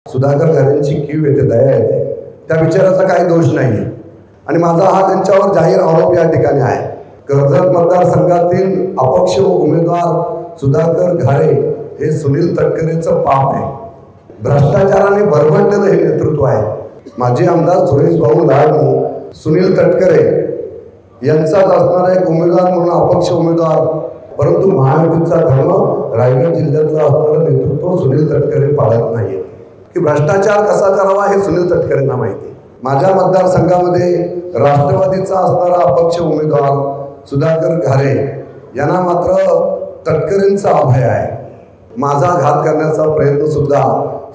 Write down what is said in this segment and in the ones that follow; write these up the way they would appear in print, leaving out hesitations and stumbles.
सुधाकर घारेंची कीव येते, दया येते, त्या विचाराचा काही दोष नाही आणि माझा हा त्यांच्यावर जाहीर आरोप या ठिकाणी आहे। कर्जत मतदारसंघातील अपक्ष उमेदवार सुधाकर घारे हे सुनील तटकरेंचं पाप आहे। भ्रष्टाचाराने भरभरलेलं हे नेतृत्व आहे। माजी आमदार सुरेश भाऊ लाडनी सुनील तटकरे यांचाच असणारा एक उमेदवार म्हणून अपक्ष उमेदवार, परंतु महायुतीचा धर्म रायगड जिल्ह्यातलं असणारं नेतृत्व सुनील तटकरे पाळत नाही की भ्रष्टाचार कसा करावा हे सुनील तटकरेंना माहिती। माझ्या मतदारसंघामध्ये राष्ट्रवादीचा असणारा अपक्ष उमेदवार सुधाकर घारे यांना मात्र तटकरेंचा अभय आहे। माझा घात करण्याचा प्रयत्न सुद्धा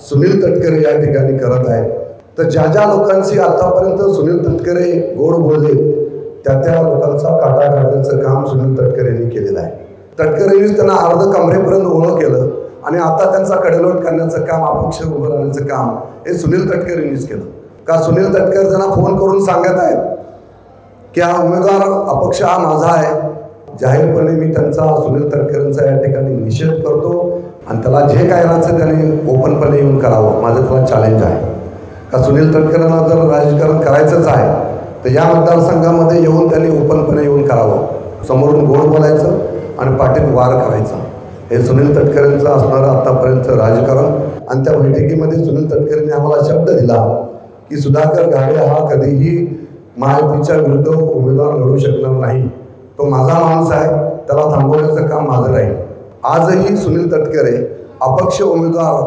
सुनील तटकरे या ठिकाणी करत आहेत। तर ज्या ज्या लोकांशी आतापर्यंत सुनील तटकरे गोड बोलले त्या लोकांचा काटा काढण्याचं काम सुनील तटकरेंनी केलेलं आहे। तटकरेंनीच त्यांना अर्ध कमरेपर्यंत ओळख केलं आणि आता त्यांचा कडेलोट करण्याचं काम, अपक्ष उभं राहण्याचं काम हे सुनील तटकरेंनीच केलं। का सुनील तटकरे त्यांना फोन करून सांगत आहेत की हा उमेदवार अपक्ष हा माझा आहे। जाहीरपणे मी त्यांचा सुनील तटकरेंचा या ठिकाणी निषेध करतो आणि त्याला जे काय राहायचं त्याने ओपनपणे येऊन करावं, माझं त्याला चॅलेंज आहे। का सुनील तटकरेंना जर राजकारण करायचंच आहे तर या मतदारसंघामध्ये येऊन त्यांनी ओपनपणे येऊन करावं, समोरून गोड बोलायचं आणि पाठीत वार करायचा, हे सुनील तटकरेंचं असणारं आतापर्यंत राजकारण। आणि त्या बैठकीमध्ये सुनील तटकरेंनी आम्हाला शब्द दिला की सुधाकर घारे हा कधीही महायुतीच्या विरुद्ध उमेदवार लढू शकणार नाही, तो माझा माणूस आहे, त्याला थांबवण्याचं काम माझं राहील। आजही सुनील तटकरे अपक्ष उमेदवार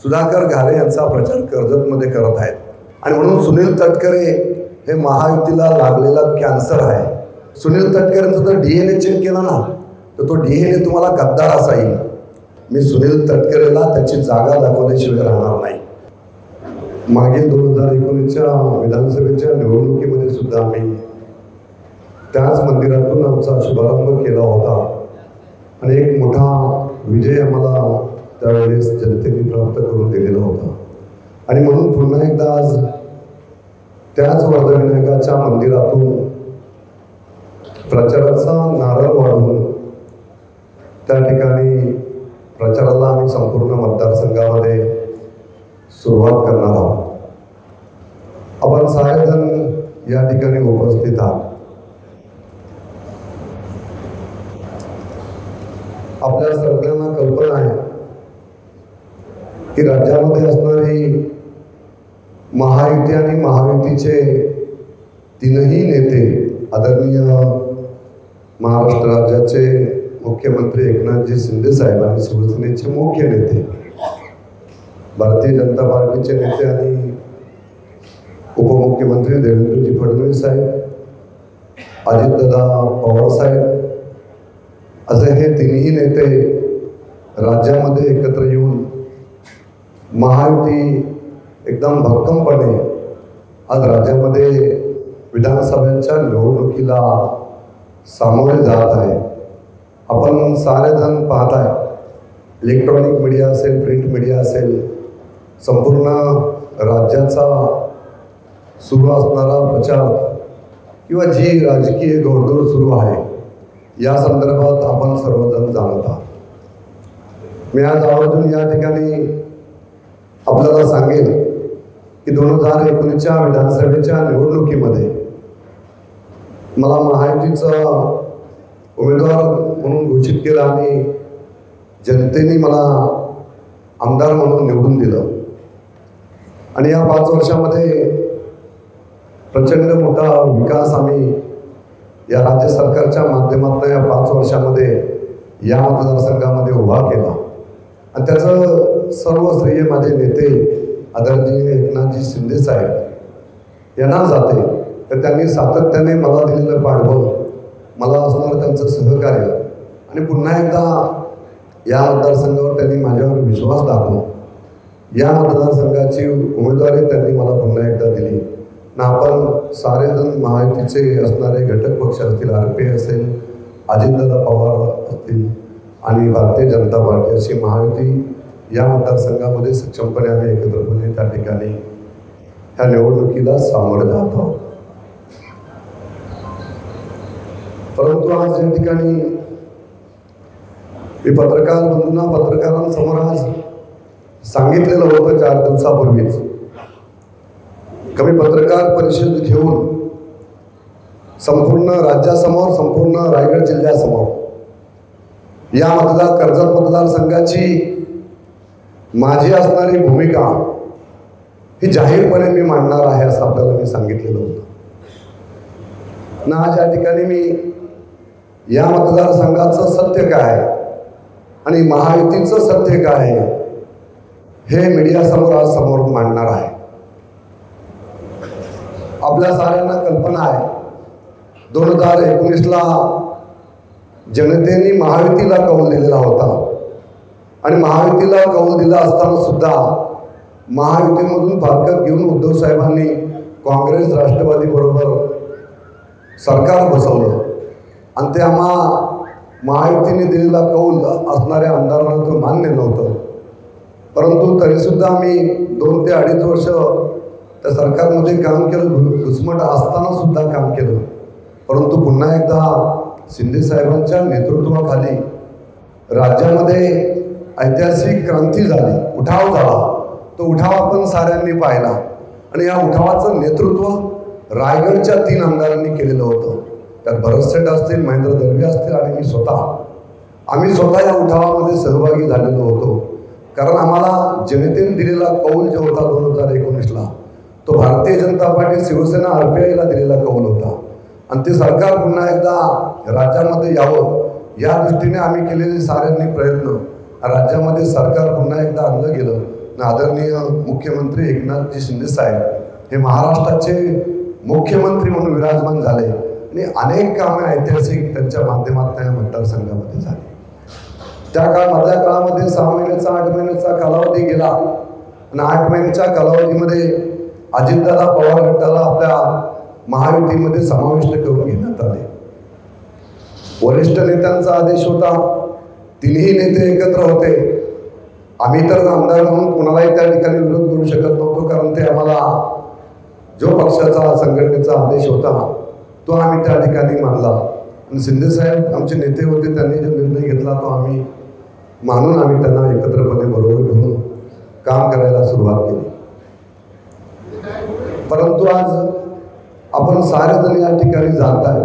सुधाकर घारे यांचा प्रचार कर्जतमध्ये करत आहेत आणि म्हणून सुनील तटकरे हे महायुतीला लागलेला कॅन्सर आहे। सुनील तटकरेंचा जर DNA चेक केला ना तर तो DNA तुम्हाला गद्दार असा येईल। मी सुनील तटकरेला त्याची जागा दाखवल्याशिवाय राहणार नाही। मागील 2019च्या विधानसभेच्या निवडणुकीमध्ये सुद्धा आम्ही त्याच मंदिरातून आमचा शुभारंभ केला होता आणि एक मोठा विजय आम्हाला त्यावेळेस जनतेने प्राप्त करून दिलेला होता आणि म्हणून पुन्हा एकदा आज त्याच वरदविनायकाच्या मंदिरातून प्रचाराचा नारळ वाढवून त्या ठिकाणी प्रचाराला आम्ही संपूर्ण मतदारसंघामध्ये सुरुवात करणार आहोत। आपण सारेजण या ठिकाणी उपस्थित आहात। आपल्या सगळ्यांना कल्पना आहे की राज्यामध्ये असणारी महायुती आणि महायुतीचे तीनही नेते आदरणीय महाराष्ट्र राज्याचे मुख्यमंत्री एकनाथजी शिंदे साहेब आणि शिवसेनेचे मुख्य नेते, भारतीय जनता पार्टीचे नेते आणि उपमुख्यमंत्री देवेंद्रजी फडणवीस साहेब, अजितदादा पवार साहेब असे हे तिन्ही नेते राज्यामध्ये एकत्र येऊन महायुती एकदम भक्कमपणे आज राज्यामध्ये विधानसभेच्या निवडणुकीला सामोरे जात आहे। आपण सारेजण पाहत आहे, इलेक्ट्रॉनिक मीडिया असेल, प्रिंट मीडिया असेल, संपूर्ण राज्याचा सुरू असणारा प्रचार किंवा जी राजकीय घोडदौड सुरू आहे या संदर्भात आपण सर्वजण जाणत आहात। मी आज आवर्जून या ठिकाणी आपल्याला सांगेन की 2019च्या विधानसभेच्या निवडणुकीमध्ये मला महायुतीचा उमेदवार म्हणून घोषित केलं आणि जनतेने मला आमदार म्हणून निवडून दिलं आणि या 5 वर्षामध्ये प्रचंड मोठा विकास आम्ही या राज्य सरकारच्या माध्यमातून या 5 वर्षामध्ये या मतदारसंघामध्ये उभा केला आणि त्याचं सर्व श्रेय माझे नेते आदरणीय एकनाथजी शिंदे साहेब यांना जाते। तर त्यांनी सातत्याने मला दिलेलं पाठबळ, मला असणारं त्यांचं सहकार्य आणि पुन्हा एकदा या मतदारसंघावर त्यांनी माझ्यावर विश्वास दाखवून या मतदारसंघाची उमेदवारी त्यांनी मला पुन्हा एकदा दिली ना। आपण सारेजण महायुतीचे असणारे घटक पक्ष असतील, RP असेल, अजितदादा पवार असतील आणि भारतीय जनता पार्टी अशी महायुती या मतदारसंघामध्ये सक्षमपणे आम्ही एकत्रपणे त्या ठिकाणी ह्या निवडणुकीला सामोरे जात आहोत। परंतु आज या ठिकाणी मी पत्रकार बंधूंना, पत्रकारांसमोर आज सांगितलेलं होतं 4 दिवसापूर्वीच. कमी पत्रकार परिषद घेऊन संपूर्ण राज्यासमोर, संपूर्ण रायगड जिल्ह्यासमोर या कर्जत मतदारसंघाची माझी असणारी भूमिका ही जाहीरपणे मी मांडणार आहे असं आपल्याला मी सांगितलेलं होतं. ना आज या ठिकाणी मी या मतदारसंघाचं सत्य काय आणि महायुतीचं सत्य काय हे मीडियासमोर आज समोर मांडणार आहे. आपल्या साऱ्यांना कल्पना आहे 2019ला जनतेने महायुतीला कौल दिलेला होता आणि महायुतीला कौल दिला असताना सुद्धा महायुतीमधून फारकत घेऊन उद्धव साहेबांनी काँग्रेस राष्ट्रवादी बरोबर सरकार बसवलं आणि ते महायुतीने दिलेला कौल असणाऱ्या आमदारांना तो मान्य नव्हतं. परंतु तरीसुद्धा आम्ही 2 ते 2.5 वर्ष त्या सरकारमध्ये काम केलं, घुसमट असताना सुद्धा काम केलं. परंतु पुन्हा एकदा शिंदे साहेबांच्या नेतृत्वाखाली राज्यामध्ये ऐतिहासिक क्रांती झाली, उठाव झाला. तो उठाव आपण साऱ्यांनी पाहिला आणि या उठावाचं नेतृत्व रायगडच्या 3 आमदारांनी केलेलं होतं. त्यात भरत सेठ असतील, महेंद्र दळवी असतील आणि मी आम्ही स्वतः या उठावामध्ये सहभागी झालेलो होतो. कारण आम्हाला जनतेने दिलेला कौल जो होता 2019ला तो भारतीय जनता पार्टी, शिवसेना, RPIला दिलेला कौल होता आणि ते सरकार पुन्हा एकदा राज्यामध्ये यावं या दृष्टीने आम्ही केलेले साऱ्यांनी प्रयत्न राज्यामध्ये सरकार पुन्हा एकदा आणलं गेलं. आदरणीय मुख्यमंत्री एकनाथजी शिंदे साहेब हे महाराष्ट्राचे मुख्यमंत्री म्हणून विराजमान झाले आणि अनेक कामे ऐतिहासिक त्यांच्या माध्यमातून या मतदारसंघामध्ये झाली. त्या मधल्या काळामध्ये 6 महिन्याचा 8 महिन्याचा कालावधी गेला आणि 8 महिन्याच्या कालावधीमध्ये अजितदादा पवार गटाला आपल्या महायुतीमध्ये समाविष्ट करून घेण्यात आले. वरिष्ठ नेत्यांचा आदेश होता, 3ही नेते एकत्र होते. आम्ही तर आमदार म्हणून कोणालाही त्या ठिकाणी विरोध करू शकत नव्हतो, कारण ते आम्हाला जो पक्षाचा संघटनेचा आदेश होता तो आम्ही त्या ठिकाणी मानला आणि शिंदे साहेब आमचे नेते होते, त्यांनी जो निर्णय घेतला तो आम्ही मानून आम्ही त्यांना एकत्रपणे बरोबर घेऊन काम करायला सुरुवात केली. परंतु आज आपण सारेजण या ठिकाणी जाणताय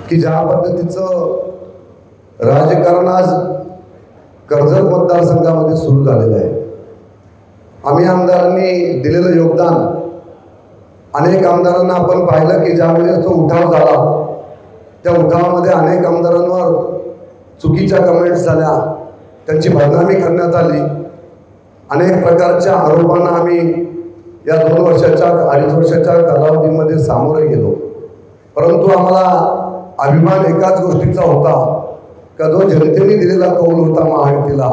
की ज्या पद्धतीचं राजकारण आज कर्जत मतदारसंघामध्ये सुरू झालेलं आहे. आम्ही आमदारांनी दिलेलं योगदान, अनेक आमदारांना आपण पाहिलं की ज्यावेळेस तो उठाव झाला त्या उठावामध्ये अनेक आमदारांवर चुकीच्या कमेंट्स झाल्या, त्यांची बदनामी करण्यात आली. अनेक प्रकारच्या आरोपांना आम्ही या 2 वर्षाच्या 2.5 वर्षाच्या कालावधीमध्ये सामोरे गेलो. परंतु आम्हाला अभिमान एकाच गोष्टीचा होता का जो जनतेने दिलेला कौल होता महायुतीला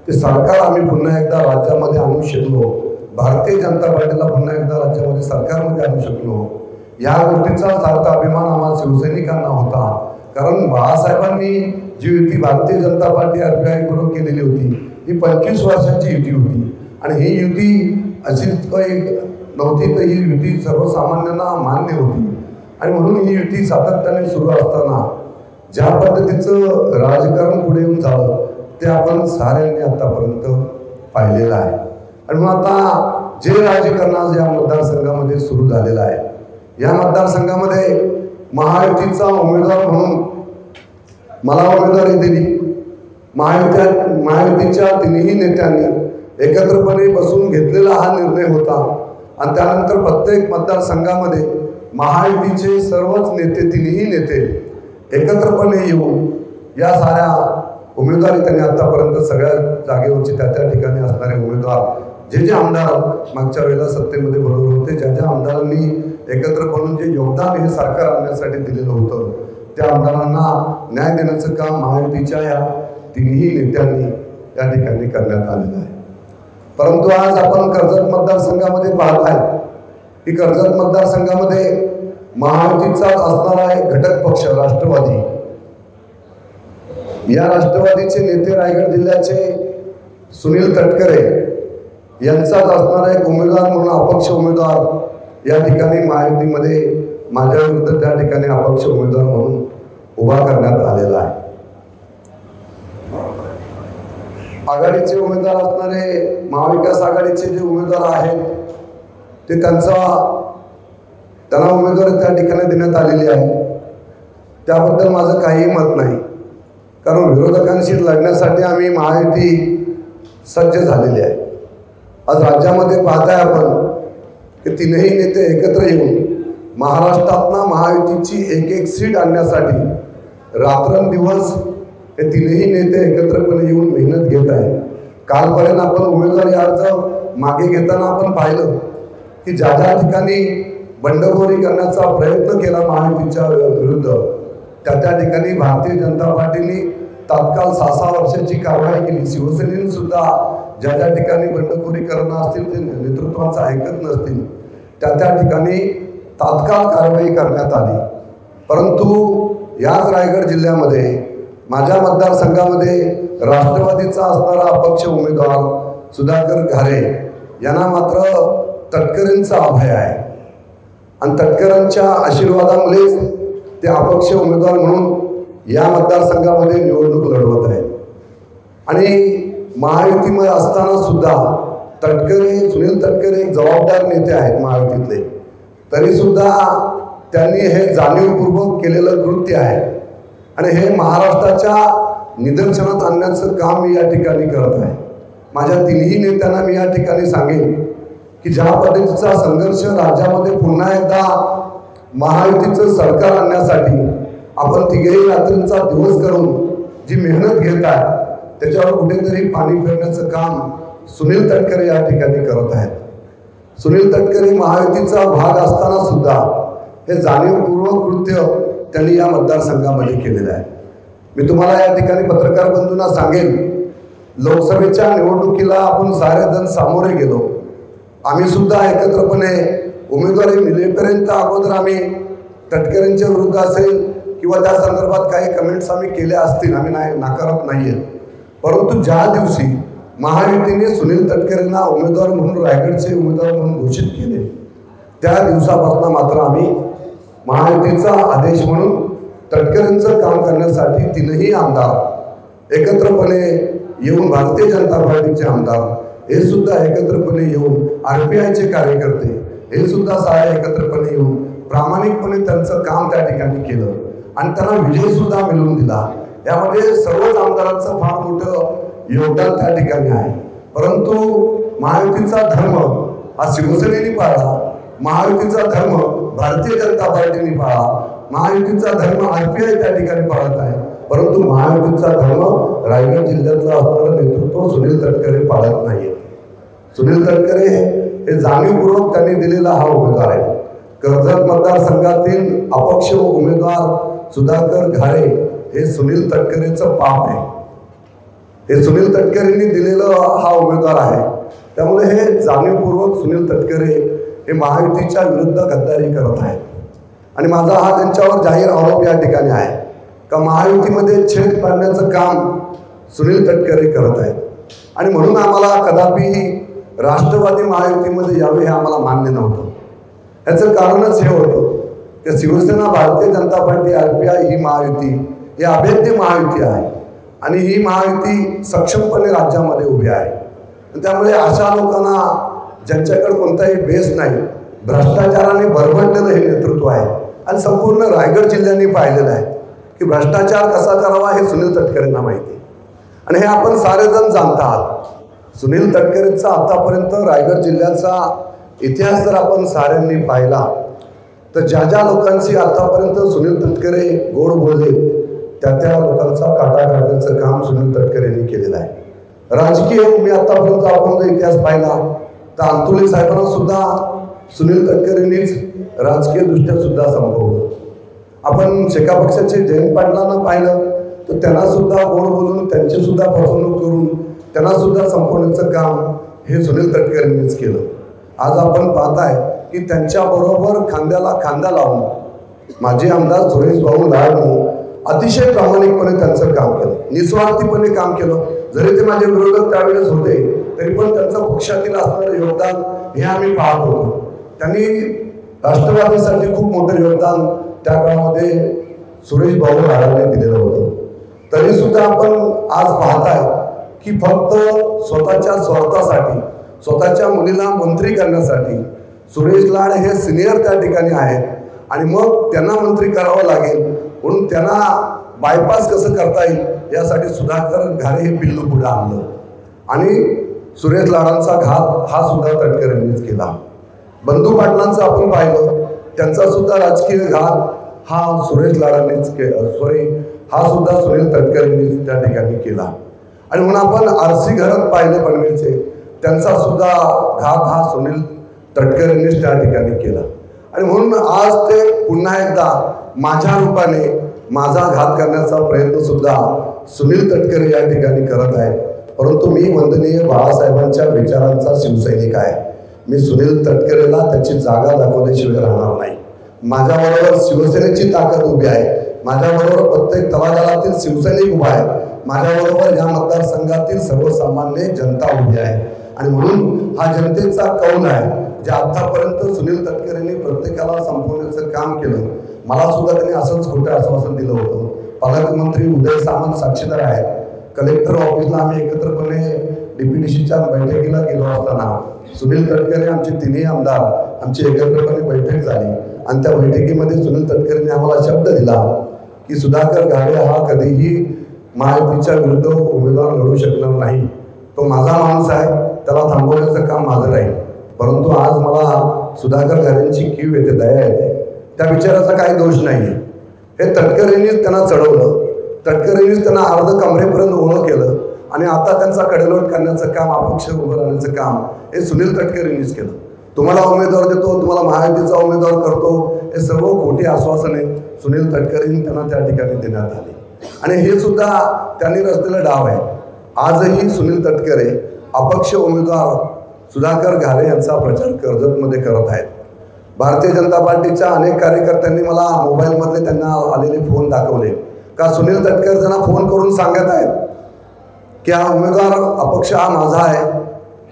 ते सरकार आम्ही पुन्हा एकदा राज्यामध्ये आणू शकलो, भारतीय जनता पार्टीला पुन्हा एकदा राज्यामध्ये सरकारमध्ये आणू शकलो. या गोष्टीचा सार्थ अभिमान आम्हाला शिवसैनिकांना होता. कारण बाळासाहेबांनी जी युती भारतीय जनता पार्टी RPI बरोबर केलेली होती ही 25 वर्षांची युती होती आणि ही युती अशी काही नव्हती, तर ही युती सर्वसामान्यांना मान्य होती आणि म्हणून ही युती सातत्याने सुरू असताना ज्या पद्धतीचं राजकारण पुढे येऊन झालं ते आपण साऱ्यांनी आतापर्यंत पाहिलेलं आहे. आणि मग आता जे राजकारण आज या मतदारसंघामध्ये सुरू झालेलं आहे, या मतदारसंघामध्ये महायुतीचा उमेदवार म्हणून मला उमेदवारी दिली. महायुतीच्या 3ही नेत्यांनी एकत्रपणे बसून घेतलेला हा निर्णय होता आणि त्यानंतर प्रत्येक मतदारसंघामध्ये महायुतीचे सर्वच नेते, 3ही नेते एकत्रपणे येऊन या साऱ्या उमेदवारी त्यांनी आतापर्यंत सगळ्या जागेवरचे त्या ठिकाणी असणारे उमेदवार, जे आमदार मागच्या वेळेला सत्तेमध्ये बरोबर होते, ज्या आमदारांनी एकत्र बनून जे योगदान हे सरकार आणण्यासाठी दिलेलं होतं त्या आमदारांना न्याय देण्याचं काम महायुतीच्या या 3ही नेत्यांनी त्या ठिकाणी करण्यात आलेलं आहे. परंतु आज आपण कर्जत मतदारसंघामध्ये पाहत आहे की कर्जत मतदारसंघामध्ये महायुतीचाच असणारा एक घटक पक्ष राष्ट्रवादी, या राष्ट्रवादीचे नेते रायगड जिल्ह्याचे सुनील तटकरे यांचाच असणारा एक उमेदवार म्हणून अपक्ष उमेदवार या ठिकाणी महायुतीमध्ये माझ्या विरुद्ध त्या ठिकाणी अपक्ष उमेदवार म्हणून उभा करण्यात आलेला आहे. आघाडीचे उमेदवार असणारे महाविकास आघाडीचे जे उमेदवार आहेत ते त्यांना उमेदवारी त्या ठिकाणी देण्यात आलेली आहे. त्याबद्दल माझं काहीही मत नाही, कारण विरोधकांशी लढण्यासाठी आम्ही महायुती सज्ज झालेली आहे. आज राज्यामध्ये पाहताय आपण की तीनही नेते एकत्र येऊन महाराष्ट्रातनं महायुतीची एक सीट आणण्यासाठी रात्रंदिवस हे तीनही नेते एकत्रपणे येऊन मेहनत घेत आहेत. कालपर्यंत आपण उमेदवारी अर्ज मागे घेताना आपण पाहिलं की ज्या ज्या ठिकाणी बंडखोरी करण्याचा प्रयत्न केला महायुतीच्या विरुद्ध त्या ठिकाणी भारतीय जनता पार्टीने तात्काळ 6 वर्षाची कारवाई केली. शिवसेनेने सुद्धा ज्या ज्या ठिकाणी बंडखोरी करणं असतील ते नेतृत्वाचं ऐकत नसतील त्या ठिकाणी तात्काळ कारवाई करण्यात आली. परंतु याच रायगड जिल्ह्यामध्ये माझ्या मतदारसंघामध्ये राष्ट्रवादीचा असणारा अपक्ष उमेदवार सुधाकर घारे यांना मात्र तटकरेंचा अभय आहे आणि तटकरांच्या आशीर्वादामुळेच ते अपक्ष उमेदवार म्हणून या मतदारसंघामध्ये निवडणूक लढवत आहेत. आणि महायुतीमध्ये असताना सुद्धा सुनील तटकरे एक जबाबदार नेते आहेत महायुतीतले, तरीसुद्धा त्यांनी हे जाणीवपूर्वक केलेलं कृत्य आहे आणि हे महाराष्ट्राच्या निदर्शनात आणण्याचं काम मी या ठिकाणी करत आहे. माझ्या तिन्ही नेत्यांना मी या ठिकाणी सांगेन की ज्या पद्धतीचा संघर्ष राज्यामध्ये पुन्हा एकदा महायुतीचं सरकार आणण्यासाठी आपण तिघेही रात्रींचा दिवस करून जी मेहनत घेत आहे त्याच्यावर कुठेतरी पाणी फिरण्याचं काम सुनील तटकरे या ठिकाणी करत आहेत. सुनील तटकरे महायुतीचा भाग असताना सुद्धा हे जाणीवपूर्वक कृत्य त्यांनी या मतदारसंघामध्ये केलेलं आहे. मी तुम्हाला या ठिकाणी पत्रकार बंधूंना सांगेन, लोकसभेच्या निवडणुकीला आपण सारेजण सामोरे गेलो. आम्ही सुद्धा एकत्रपणे उमेदवारी मिळेपर्यंत अगोदर आम्ही तटकरेंच्या विरुद्ध असेल किंवा त्या संदर्भात काही कमेंट्स आम्ही केल्या असतील, आम्ही नाकारत नाही आहेत. परंतु ज्या दिवशी महायुतीने सुनील तटकरेंना उमेदवार म्हणून रायगडचे उमेदवार म्हणून घोषित केले त्या दिवसापासून मात्र आम्ही महायुतीचा आदेश म्हणून तटकरेंचं काम करण्यासाठी तीनही आमदार एकत्रपणे येऊन, भारतीय जनता पार्टीचे आमदार हे सुद्धा एकत्रपणे येऊन, RPIचे कार्यकर्ते हे सुद्धा सारे एकत्रपणे येऊन प्रामाणिकपणे त्यांचं काम त्या ठिकाणी केलं आणि त्यांना विजय सुद्धा मिळवून दिला. यामध्ये सर्वच आमदारांचं फार मोठं योगदान त्या ठिकाणी आहे. परंतु महायुतीचा धर्म हा शिवसेनेने पाळला, महायुतीचा धर्म भारतीय जनता पार्टीने पाळला, महायुतीचा धर्म RPI त्या ठिकाणी पाळत आहे. परंतु महायुतीचा धर्म रायगड जिल्ह्यातलं असणारं नेतृत्व सुनील तटकरे पाळत नाहीये. सुनील तटकरे हे जाणीवपूर्वक त्यांनी दिलेला हा उमेदवार आहे. कर्जत मतदारसंघातील अपक्ष उमेदवार सुधाकर घारे हे सुनील तटकरेचं पाप आहे. हे सुनील तटकरेंनी दिलेलं हा उमेदवार आहे. त्यामुळे हे जाणीवपूर्वक सुनील तटकरे हे महायुतीच्या विरुद्ध गद्दारी करत आहेत आणि माझा हा त्यांच्यावर जाहीर आरोप या ठिकाणी आहे का महायुतीमध्ये छेद पाडण्याचं काम सुनील तटकरे करत आहेत. आणि म्हणून आम्हाला कदापि राष्ट्रवादी महायुतीमध्ये यावे हे आम्हाला मान्य नव्हतं. याचं कारणच हे होतं की शिवसेना, भारतीय जनता पार्टी, RPI ही महायुती ही अभेद्य महायुती आहे आणि ही महायुती सक्षमपणे राज्यामध्ये उभी आहे. त्यामुळे अशा लोकांना ज्यांच्याकडे कोणताही बेस नाही, भ्रष्टाचाराने भरभरलेलं हे नेतृत्व आहे आणि संपूर्ण रायगड जिल्ह्याने पाहिलेलं आहे की भ्रष्टाचार कसा करावा हे सुनील तटकरेंना माहिती आणि हे आपण सारेजण जाणतात. सुनील तटकरेंचा आतापर्यंत रायगड जिल्ह्याचा इतिहास जर आपण साऱ्यांनी पाहिला तर ज्या ज्या लोकांशी आतापर्यंत सुनील तटकरे गोड बोलले त्या लोकांचा काटा काढण्याचं काम सुनील तटकरेंनी केलेलं आहे. राजकीय मी आतापर्यंत आपण जर इतिहास पाहिला तर अंतुले साहेबांना सुद्धा सुनील तटकरेंनीच राजकीय दृष्ट्या सुद्धा संपवलं. आपण शेका पक्षाचे जयंत पाटलांना पाहिलं तर त्यांना सुद्धा गोड बोलून त्यांची सुद्धा फसवणूक करून त्यांना सुद्धा संपवण्याचं काम हे सुनील तटकरेंनीच केलं. आज आपण पाहताय की त्यांच्याबरोबर खांद्याला खांदा लावून माजी आमदार सुरेश भाऊ लाडनी अतिशय प्रामाणिकपणे त्यांचं काम केलं, निस्वार्थीपणे काम केलं. जरी ते माझे विरोधक त्यावेळेस होते तरी पण त्यांचं पक्षातील असणारं योगदान हे आम्ही पाहत होतो. त्यांनी राष्ट्रवादीसाठी खूप मोठं योगदान त्या काळामध्ये सुरेश भाऊ लाडांनी दिलेलं होतं. तरी सुद्धा आपण आज पाहताय की फक्त स्वतःच्या स्वार्थासाठी, स्वतःच्या मुलीला मंत्री करण्यासाठी सुरेश लाड हे सिनियर त्या ठिकाणी आहेत आणि मग त्यांना मंत्री करावं लागेल म्हणून त्यांना बायपास कसं करता येईल यासाठी सुधाकर घारे हे पिल्लू पुढे आणलं आणि सुरेश लाडांचा घात हा सुद्धा तटकरेंनीच केला. बंधू पाटलांचं आपण पाहिलं, त्यांचा सुद्धा राजकीय घात हा सुरेश लाडांनीच हा सुद्धा सुनील तटकरेंनीच त्या ठिकाणी केला. आणि म्हणून आपण आरसी घरात पाहिले पनवेलचे, त्यांचा सुद्धा घात हा सुनील तटकरेंनीच त्या ठिकाणी केला. आणि म्हणून आज ते पुन्हा एकदा माझ्या रूपाने माझा घात करण्याचा प्रयत्न सुद्धा सुनील तटकरे या ठिकाणी करत आहेत. परंतु मी वंदनीय बाळासाहेबांच्या विचारांचा शिवसैनिक आहे. मी सुनील तटकरेला त्याची जागा दाखवल्याशिवाय राहणार नाही. माझ्याबरोबर शिवसेनेची ताकद उभी आहे, माझ्याबरोबर प्रत्येक तळागाळातील शिवसैनिक उभा आहे, माझ्याबरोबर या मतदारसंघातील सर्वसामान्य जनता उभी आहे. आणि म्हणून हा जनतेचा कौल आहे जे आतापर्यंत सुनील तटकरेंनी प्रत्येकाला संपवण्याचं काम केलं. मला सुद्धा त्यांनी असंच खोटं आश्वासन दिलं होतं. पालकमंत्री उदय सामंत साक्षीदार आहेत. कलेक्टर ऑफिसला आम्ही एकत्रपणे DPDCच्या बैठकीला गेलो असताना सुनील तटकरे आमचे तिन्ही आमदार आमची एकत्रपणे बैठक झाली आणि त्या बैठकीमध्ये सुनील तटकरेंनी आम्हाला शब्द दिला की सुधाकर घारे हा कधीही महायुतीच्या विरुद्ध उमेदवार लढू शकणार नाही. तो माझा माणूस आहे, त्याला थांबवण्याचं काम माझं राहील. परंतु आज मला सुधाकर घारेंची कीव येते, दया येते. त्या विचाराचा काही दोष नाही आहे. हे तटकरेंनीच त्यांना चढवलं, तटकरेंनीच त्यांना अर्ध कमरेपर्यंत ओळख केलं आणि आता त्यांचा कडेलोट करण्याचं काम, अपक्ष उभं राहण्याचं काम हे सुनील तटकरेंनीच केलं. तुम्हाला उमेदवार देतो, तुम्हाला महायुतीचा उमेदवार करतो, हे सर्व खोटी आश्वासने सुनील तटकरेंनी त्यांना त्या ठिकाणी देण्यात आली आणि हे सुद्धा त्यांनी रचलेला डाव आहे. आजही सुनील तटकरे अपक्ष उमेदवार सुधाकर घारे यांचा प्रचार कर्जतमध्ये करत आहेत. भारतीय जनता पार्टीच्या अनेक कार्यकर्त्यांनी मला मोबाईलमधले त्यांना आलेले फोन दाखवले का सुनील तटकरे त्यांना फोन करून सांगत आहेत की हा उमेदवार अपक्ष हा माझा आहे,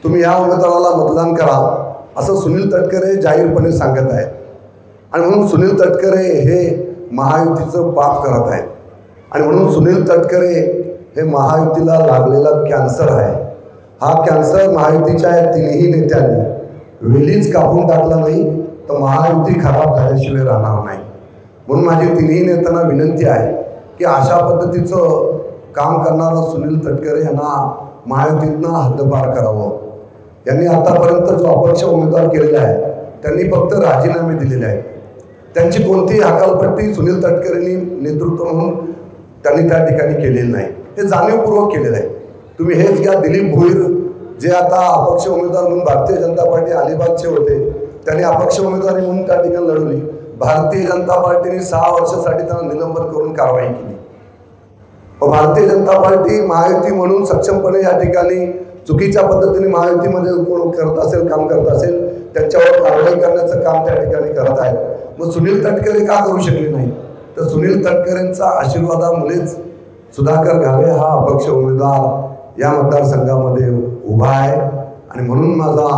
तुम्ही या उमेदवाराला मतदान करा, असं सुनील तटकरे जाहीरपणे सांगत आहेत. आणि म्हणून सुनील तटकरे हे महायुतीचं पाप करत आहेत. आणि म्हणून सुनील तटकरे हे महायुतीला लागलेला कॅन्सर आहे. हा कॅन्सर महायुतीच्या या तिन्ही नेत्यांनी वेलीच कापून टाकला नाही तर महायुती खराब झाल्याशिवाय राहणार नाही. म्हणून माझी तिन्ही नेत्यांना विनंती आहे की अशा पद्धतीचं काम करणारं सुनील तटकरे यांना महायुतीतनं हद्दपार करावं. यांनी आतापर्यंत जो अपक्ष उमेदवार केलेला आहे त्यांनी फक्त राजीनामे दिलेले आहेत. त्यांची कोणतीही हकालपट्टी सुनील तटकरेंनी नेतृत्व म्हणून त्यांनी त्या ठिकाणी केलेली नाही. हे जाणीवपूर्वक केलेलं आहे. तुम्ही हेच घ्या, दिलीप भोईर जे आता अपक्ष उमेदवार म्हणून भारतीय जनता पार्टी अलिबागचे होते, त्यांनी अपक्ष उमेदवारी म्हणून त्या ठिकाणी लढवली. भारतीय जनता पार्टीने 6 वर्षासाठी त्यांना निलंबन करून कारवाई केली. भारतीय जनता पार्टी महायुती म्हणून सक्षमपणे या ठिकाणी चुकीच्या पद्धतीने महायुतीमध्ये कोण करत असेल, काम करत असेल, त्यांच्यावर कारवाई करण्याचं काम त्या ठिकाणी करत आहेत. मग सुनील तटकरे का करू शकले नाही? तर सुनील तटकरेंचा आशीर्वादामुळेच सुधाकर घारे हा अपक्ष उमेदवार या मतदारसंघामध्ये उभा आहे. आणि म्हणून माझा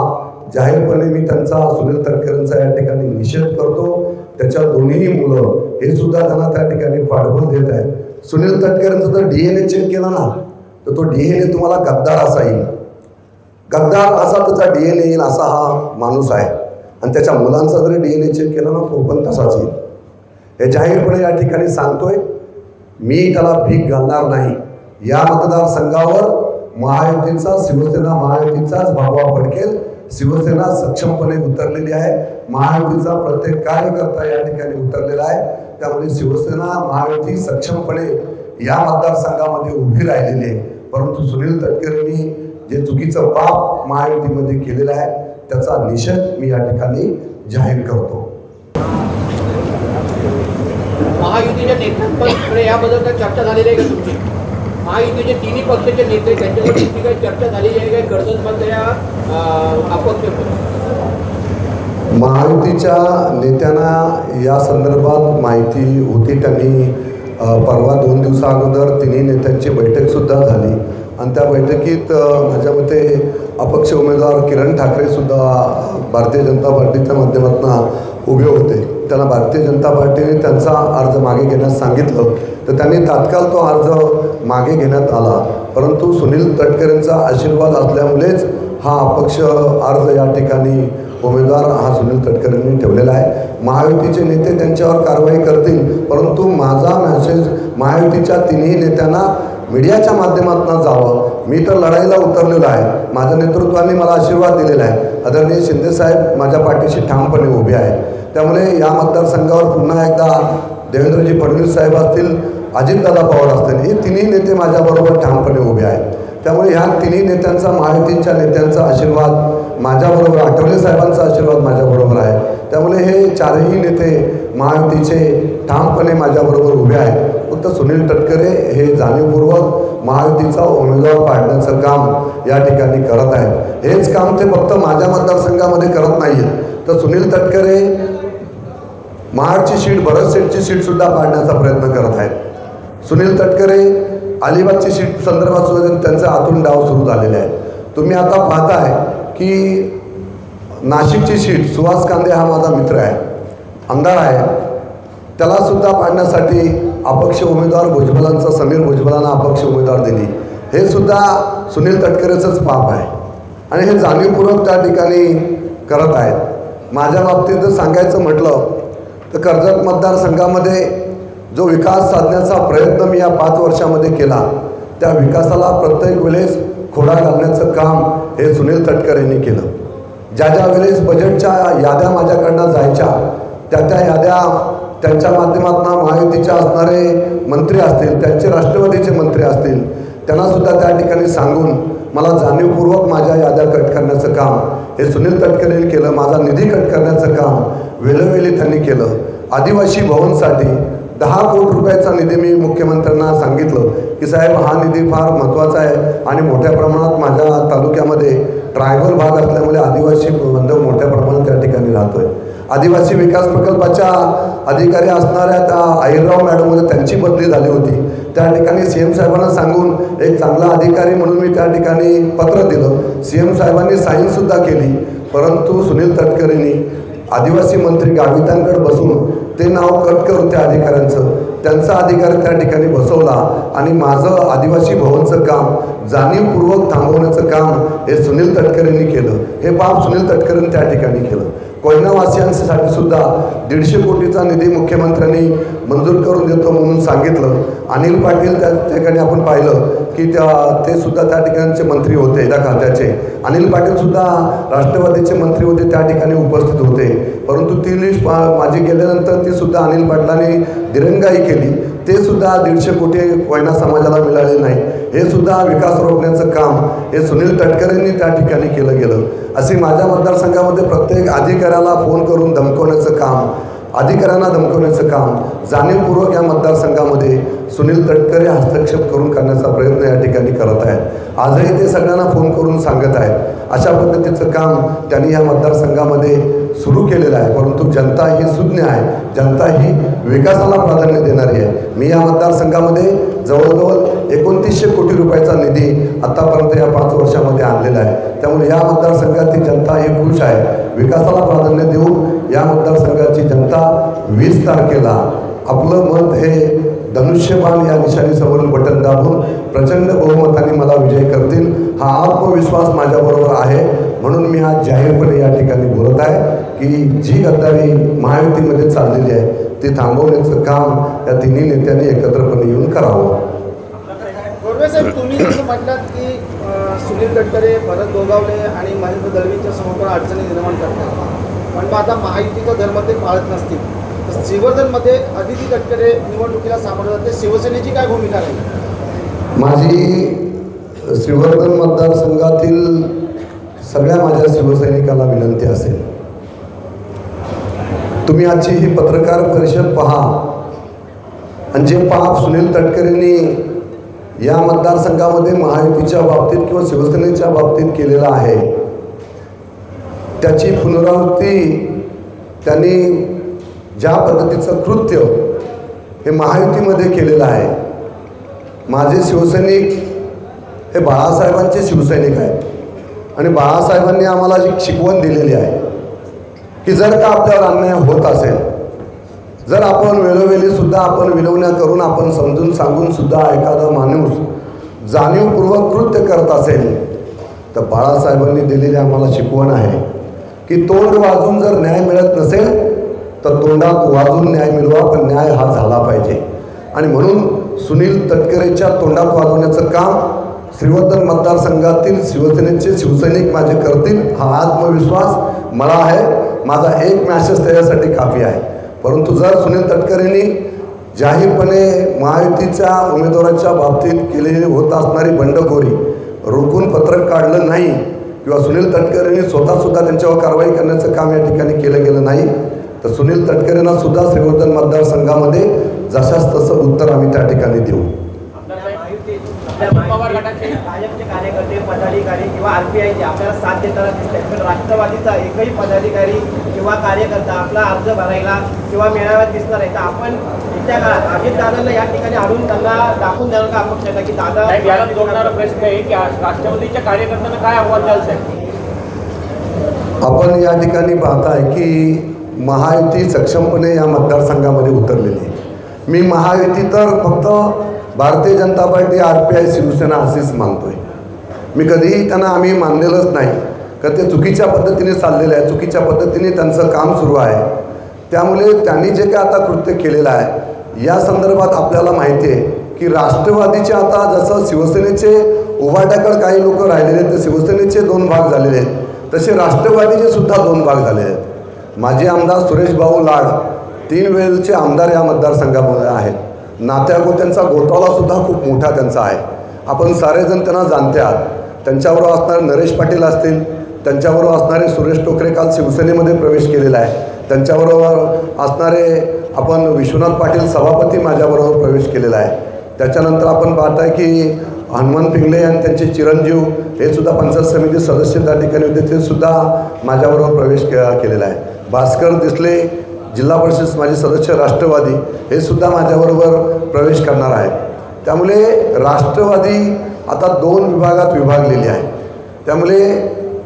जाहीरपणे मी त्यांचा सुनील तटकरेंचा या ठिकाणी निषेध करतो. त्याच्या दोन्ही मुलं हे सुद्धा त्यांना त्या ठिकाणी पाठबळ देत आहेत. सुनील तटकरेंचा जर DNA चेक केला ना तर तो DNA तुम्हाला गद्दार असा येईल. गद्दार असा त्याचा DNA येईल असा हा माणूस आहे. आणि त्याच्या मुलांचा जरी DNA चेक केला ना तो पण तसाच येईल. हे जाहीरपणे या ठिकाणी सांगतोय. मी त्याला भीक घालणार नाही. या मतदारसंघावर महायुतीचा, शिवसेना महायुतीचाच भगवा फडकेल. शिवसेना सक्षमपणे उतरलेली आहे. महायुतीचा प्रत्येक कार्यकर्ता या ठिकाणी उतरलेला आहे. त्यामुळे शिवसेना महायुती सक्षमपणे या मतदारसंघामध्ये उभी राहिलेली आहे. परंतु सुनील तटकरेंनी जे चुकीचं पाप महायुतीमध्ये केलेलं आहे त्याचा निषेध मी या ठिकाणी जाहीर करतो. महायुतीच्या नेत्यांकडे याबद्दल काही चर्चा झालेली आहे का तुमची? महायुतीचे तिन्ही पक्षाचे नेते त्यांच्याकडे काही चर्चा झालेली आहे का कर्जतमधल्या अपक्ष? महायुतीच्या नेत्यांना या संदर्भात माहिती होती. त्यांनी परवा 2 दिवसा अगोदर तिन्ही नेत्यांची बैठकसुद्धा झाली आणि त्या बैठकीत माझ्या मते अपक्ष उमेदवार किरण ठाकरेसुद्धा भारतीय जनता पार्टीच्या माध्यमातून उभे होते. त्यांना भारतीय जनता पार्टीने त्यांचा अर्ज मागे घेण्यास सांगितलं तर त्यांनी तात्काळ तो अर्ज मागे घेण्यात आला परंतु सुनील तटकरेंचा आशीर्वाद असल्यामुळेच हा अपक्ष अर्ज या ठिकाणी उमेदवार हा सुनील तटकरेंनी ठेवलेला आहे. महायुतीचे नेते त्यांच्यावर कारवाई करतील, परंतु माझा मेसेज महायुतीच्या तिन्ही नेत्यांना मीडियाच्या माध्यमातून जावं. मी तर लढाईला उतरलेलो आहे. माझ्या नेतृत्वाने मला आशीर्वाद दिलेला आहे. आदरणीय शिंदेसाहेब माझ्या पाठीशी ठामपणे उभे आहेत. त्यामुळे या मतदारसंघावर पुन्हा एकदा देवेंद्रजी फडणवीस साहेब असतील, अजितदादा पवार असतील, हे तिन्ही नेते माझ्याबरोबर ठामपणे उभे आहेत. त्यामुळे ह्या तिन्ही नेत्यांचा, महायुतीच्या नेत्यांचा आशीर्वाद माझ्याबरोबर, आठवले साहेबांचा आशीर्वाद माझ्याबरोबर आहे. त्यामुळे हे चारही नेते महायुतीचे ठामपणे माझ्याबरोबर उभे आहेत. फक्त सुनील तटकरे हे जाणीवपूर्वक महायुतीचा उमेदवार पाडण्याचं काम या ठिकाणी करत आहेत. हेच काम ते फक्त माझ्या मतदारसंघामध्ये करत नाही आहेत, तर सुनील तटकरे महाडची सीट, भरत शेठची सीटसुद्धा पाडण्याचा प्रयत्न करत आहेत. सुनील तटकरे अलिबागची सीट संदर्भात सुद्धा त्यांचा आतून डाव सुरू झालेला आहे. तुम्ही आता पाहताय की नाशिकची सीट, सुहास कांदे हा माझा मित्र आहे, आमदार आहे, त्यालासुद्धा पाडण्यासाठी अपक्ष उमेदवार भुजबळांचा, समीर भुजबळांना अपक्ष उमेदवार दिली. हे सुद्धा सुनील तटकरेचंच पाप आहे आणि हे जाणीवपूर्वक त्या ठिकाणी करत आहेत. माझ्या बाबतीत जर सांगायचं म्हटलं तर कर्जत मतदारसंघामध्ये जो विकास साधण्याचा प्रयत्न मी या 5 वर्षामध्ये केला, त्या विकासाला प्रत्येक वेळेस खोडा घालण्याचं काम हे सुनील तटकरेंनी केलं. ज्या ज्या वेळेस बजेटच्या याद्या माझ्याकडनं जायच्या, त्या याद्या त्यांच्या माध्यमातून महायुतीच्या असणारे मंत्री असतील, त्यांचे राष्ट्रवादीचे मंत्री असतील, त्यांनासुद्धा त्या ठिकाणी सांगून मला जाणीवपूर्वक माझ्या याद्या कट करण्याचं काम हे सुनील तटकरेंनी केलं. माझा निधी कट करण्याचं काम वेळोवेळी त्यांनी केलं. आदिवासी भवनसाठी 10 कोटी रुपयाचा निधी मी मुख्यमंत्र्यांना सांगितलं की साहेब हा निधी फार महत्त्वाचा आहे आणि मोठ्या प्रमाणात माझ्या तालुक्यामध्ये ट्रायबल भाग असल्यामुळे आदिवासी बांधव मोठ्या प्रमाणात त्या ठिकाणी राहतो आहे. आदिवासी विकास प्रकल्पाच्या अधिकारी असणाऱ्या त्या अहिरराव मॅडममध्ये त्यांची बदली झाली होती. त्या ठिकाणी CM साहेबांना सांगून एक चांगला अधिकारी म्हणून मी त्या ठिकाणी पत्र दिलं. CM साहेबांनी साईनसुद्धा केली, परंतु सुनील तटकरेंनी आदिवासी मंत्री गावितांकडे बसून ते नाव कट करून त्या अधिकाऱ्यांचं, त्यांचा अधिकारी त्या ठिकाणी बसवला आणि माझं आदिवासी भवनचं काम जाणीवपूर्वक थांबवण्याचं काम हे सुनील तटकरेंनी केलं. हे पाप सुनील तटकरेंनी त्या ठिकाणी केलं. कोयनावासियांसाठी सुद्धा 150 कोटीचा निधी मुख्यमंत्र्यांनी मंजूर करून देतो म्हणून सांगितलं. अनिल पाटील त्या ठिकाणी आपण पाहिलं की ते सुद्धा त्या ठिकाणचे मंत्री होते, त्या खात्याचे. अनिल पाटीलसुद्धा राष्ट्रवादीचे मंत्री होते, त्या ठिकाणी उपस्थित होते. परंतु ती लिस्ट माझी गेल्यानंतर ती सुद्धा अनिल पाटलांनी दिरंगाई केली. ते सुद्धा 150 कोटी कोयना समाजाला मिळाले नाही. हे सुद्धा विकास रोखण्याचं काम हे सुनील तटकरेंनी त्या ठिकाणी केलं गेलं. असे माझ्या मतदारसंघामध्ये प्रत्येक अधिकाऱ्याला फोन करून धमकवण्याचं काम, अधिकाऱ्यांना धमकवण्याचं काम जाणीवपूर्वक या मतदारसंघामध्ये सुनील तटकरे हस्तक्षेप करून करण्याचा प्रयत्न या ठिकाणी करत आहेत. आजही ते सगळ्यांना फोन करून सांगत आहेत. अशा पद्धतीचं काम त्यांनी या मतदारसंघामध्ये सुरू केलेलं आहे. परंतु जनता ही सुज्ञ आहे, जनता ही विकासाला प्राधान्य देणारी आहे. मी या मतदारसंघामध्ये जवळजवळ 2900 कोटी रुपयाचा निधी आत्तापर्यंत या 5 वर्षामध्ये आणलेला आहे. त्यामुळे या मतदारसंघातील जनता ही खुश आहे. विकासाला प्राधान्य देऊन या मतदारसंघाची जनता 20 तारखेला आपलं मत हे धनुष्यबाण या निशाणीसमोरील बटन दाबून प्रचंड बहुमताने मला विजय करतील हा आत्मविश्वास माझ्याबरोबर आहे. म्हणून मी आज जाहीरपणे या ठिकाणी बोलत आहे की जी गद्दारी महायुतीमध्ये चाललेली आहे ती थांबवण्याचं काम या तिन्ही नेत्यांनी एकत्रपणे येऊन करावं. साहेब, तुम्ही जसं म्हटलात की सुनील तटकरे, भरत गोगावले आणि महेंद्र दळवींच्या समोर अडचणी निर्माण करतात, पण मग आता महायुतीचा धर्म ते पाळत नसतील तर श्रीवर्धनमध्ये अदिती तटकरे निवडणुकीला सामोरं जाते, शिवसेनेची काय भूमिका राहील? माझी श्रीवर्धन मतदारसंघातील सगळ्या माझ्या शिवसैनिकाला विनंती असेल, तुम्ही आजची ही पत्रकार परिषद पहा आणि जे पाप सुनील तटकरेंनी या मतदारसंघामध्ये महायुतीच्या बाबतीत किंवा शिवसेनेच्या बाबतीत केलेला आहे त्याची पुनरावृत्ती, त्यांनी ज्या पद्धतीचं कृत्य हे महायुतीमध्ये केलेलं आहे. माझे शिवसैनिक हे बाळासाहेबांचे शिवसैनिक आहेत आणि बाळासाहेबांनी आम्हाला शिकवण दिलेली आहे की जर का आपल्यावर अन्याय होत असेल, जर आपण वेळोवेळी सुद्धा आपण विनवण्या करून आपण समजून सांगून सुद्धा एखादा माणूस जाणीवपूर्वक कृत्य करत असेल तर बाळासाहेबांनी दिलेली आम्हाला शिकवण आहे की तोंड वाजून जर न्याय मिळत नसेल तर तोंडात वाजून न्याय मिळवा, पण न्याय हा झाला पाहिजे. आणि म्हणून सुनील तटकरेच्या तोंडात वाजवण्याचं काम श्रीवर्धन मतदारसंघातील शिवसेनेचे शिवसैनिक माझे करतील हा आत्मविश्वास मला आहे. माझा एक मॅसेज त्याच्यासाठी काफी आहे. परंतु जर सुनील तटकरेंनी जाहीरपणे महायुतीच्या उमेदवाराच्या बाबतीत केलेली होत असणारी बंडखोरी रोखून पत्रक काढलं नाही किंवा सुनील तटकरेंनी स्वतःसुद्धा त्यांच्यावर कारवाई करण्याचं काम या ठिकाणी केलं गेलं नाही तर सुनील तटकरेंना सुद्धा श्रीवर्धन मतदारसंघामध्ये जशास तसं उत्तर आम्ही त्या ठिकाणी देऊ. भाजपचे कार्यकर्ते पदाधिकारी किंवा RPIचे आपल्याला साथ देताना दिसत आहेत, पण राष्ट्रवादीचा एकही पदाधिकारी किंवा कार्यकर्ता आपला अर्ज भरायला किंवा मेळाव्यात दिसणार आहे. तर आपण येत्या काळात अजितदादांना या ठिकाणी आणून त्यांना दाखवून द्याल का अपक्षाला की दादा याला जोडणारा प्रश्न आहे की राष्ट्रवादीच्या कार्यकर्त्यांना काय आव्हान द्याल साहेब? आपण या ठिकाणी पाहताय की महायुती सक्षमपणे या मतदारसंघामध्ये उतरलेली आहे. मी महायुती तर फक्त भारतीय जनता पार्टी RPI शिवसेना असेच मानतोय. मी कधीही त्यांना आम्ही मानलेलंच नाही का ते चुकीच्या पद्धतीने चाललेलं आहे, चुकीच्या पद्धतीने त्यांचं काम सुरू आहे. त्यामुळे त्यांनी जे काय आता कृत्य केलेलं आहे या संदर्भात आपल्याला माहिती आहे की राष्ट्रवादीचे आता जसं शिवसेनेचे उभाट्याकडे काही लोक राहिलेले आहेत तर शिवसेनेचे 2 भाग झालेले आहेत तसे राष्ट्रवादीचे सुद्धा 2 भाग झालेले आहेत. माजी आमदार सुरेश भाऊ लाड 3 वेळचे आमदार या मतदारसंघामध्ये आहेत. नात्यागोत्यांचा घोटाळासुद्धा खूप मोठा त्यांचा आहे. आपण सारेजण त्यांना जाणते आहात. त्यांच्याबरोबर असणारे नरेश पाटील असतील, त्यांच्याबरोबर असणारे सुरेश टोकरे काल शिवसेनेमध्ये प्रवेश केलेला आहे, त्यांच्याबरोबर असणारे आपण विश्वनाथ पाटील सभापती माझ्याबरोबर प्रवेश केलेला आहे. त्याच्यानंतर आपण पाहताय की हनुमान पिंगळे आणि त्यांचे चिरंजीव हे सुद्धा पंचायत समिती सदस्य त्या ठिकाणी होते, ते सुद्धा माझ्याबरोबर प्रवेश केलेला आहे. भास्कर दिसले जिल्हा परिषद माजी सदस्य राष्ट्रवादी हे सुद्धा माझ्याबरोबर प्रवेश करणार आहेत. त्यामुळे राष्ट्रवादी आता 2 विभागात विभागलेली आहे. त्यामुळे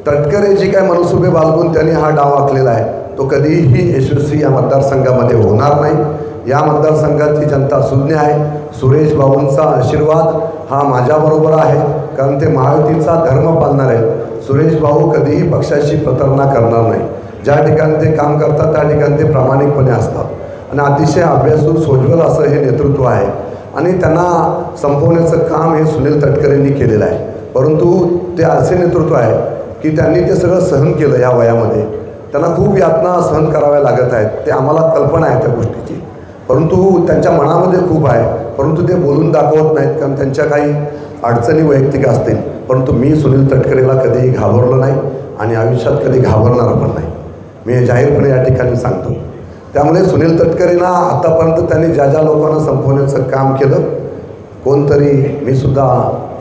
तटकरे जी काय मनसुबे बाळगून त्यांनी हा डाव आखलेला आहे तो कधीही यशस्वी या मतदारसंघामध्ये होणार नाही. या मतदारसंघाची जनता सुज्ञ आहे. सुरेश भाऊंचा आशीर्वाद हा माझ्याबरोबर आहे कारण ते महायुतीचा धर्म पाळणार आहेत. सुरेश भाऊ कधीही पक्षाशी प्रतारणा करणार नाही. ज्या ठिकाणी ते काम करतात त्या ठिकाणी ते प्रामाणिकपणे असतात आणि अतिशय अभ्यासू सोज्वल असं हे नेतृत्व आहे आणि त्यांना संपवण्याचं काम हे सुनील तटकरेंनी केलेलं आहे. परंतु ते असे नेतृत्व आहे की त्यांनी ते सगळं सहन केलं. या वयामध्ये त्यांना खूप यातना सहन कराव्या लागत आहेत. ते आम्हाला कल्पना आहे त्या गोष्टीची, परंतु त्यांच्या मनामध्ये खूप आहे, परंतु ते बोलून दाखवत नाहीत कारण त्यांच्या काही अडचणी वैयक्तिक असतील. परंतु मी सुनील तटकरेला कधीही घाबरलो नाही आणि आयुष्यात कधी घाबरणार पण नाही. मी हे जाहीरपणे या ठिकाणी सांगतो. त्यामुळे सुनील तटकरेंना आतापर्यंत त्यांनी ज्या ज्या लोकांना संपवण्याचं काम केलं कोणतरी, मी सुद्धा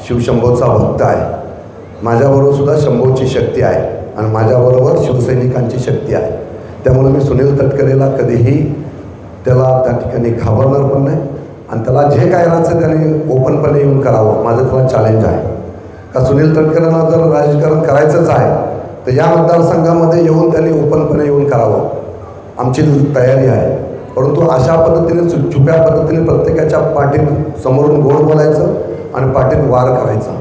शिवशंभोचा भक्त आहे. माझ्याबरोबर सुद्धा शंभोची शक्ती आहे आणि माझ्याबरोबर शिवसैनिकांची शक्ती आहे. त्यामुळे मी सुनील तटकरेला कधीही त्याला त्या ठिकाणी घाबरणार पण नाही आणि त्याला जे काय राहायचं त्याने ओपनपणे येऊन करावं. माझं त्याला चॅलेंज आहे का सुनील तटकरेंना जर राजकारण करायचंच आहे तर या मतदारसंघामध्ये येऊन त्यांनी ओपनपणे येऊन करावं. आमची तयारी आहे. परंतु अशा पद्धतीने छुप्या पद्धतीने प्रत्येकाच्या पाठीत समोरून गोड बोलायचं आणि पाठीत वार करायचा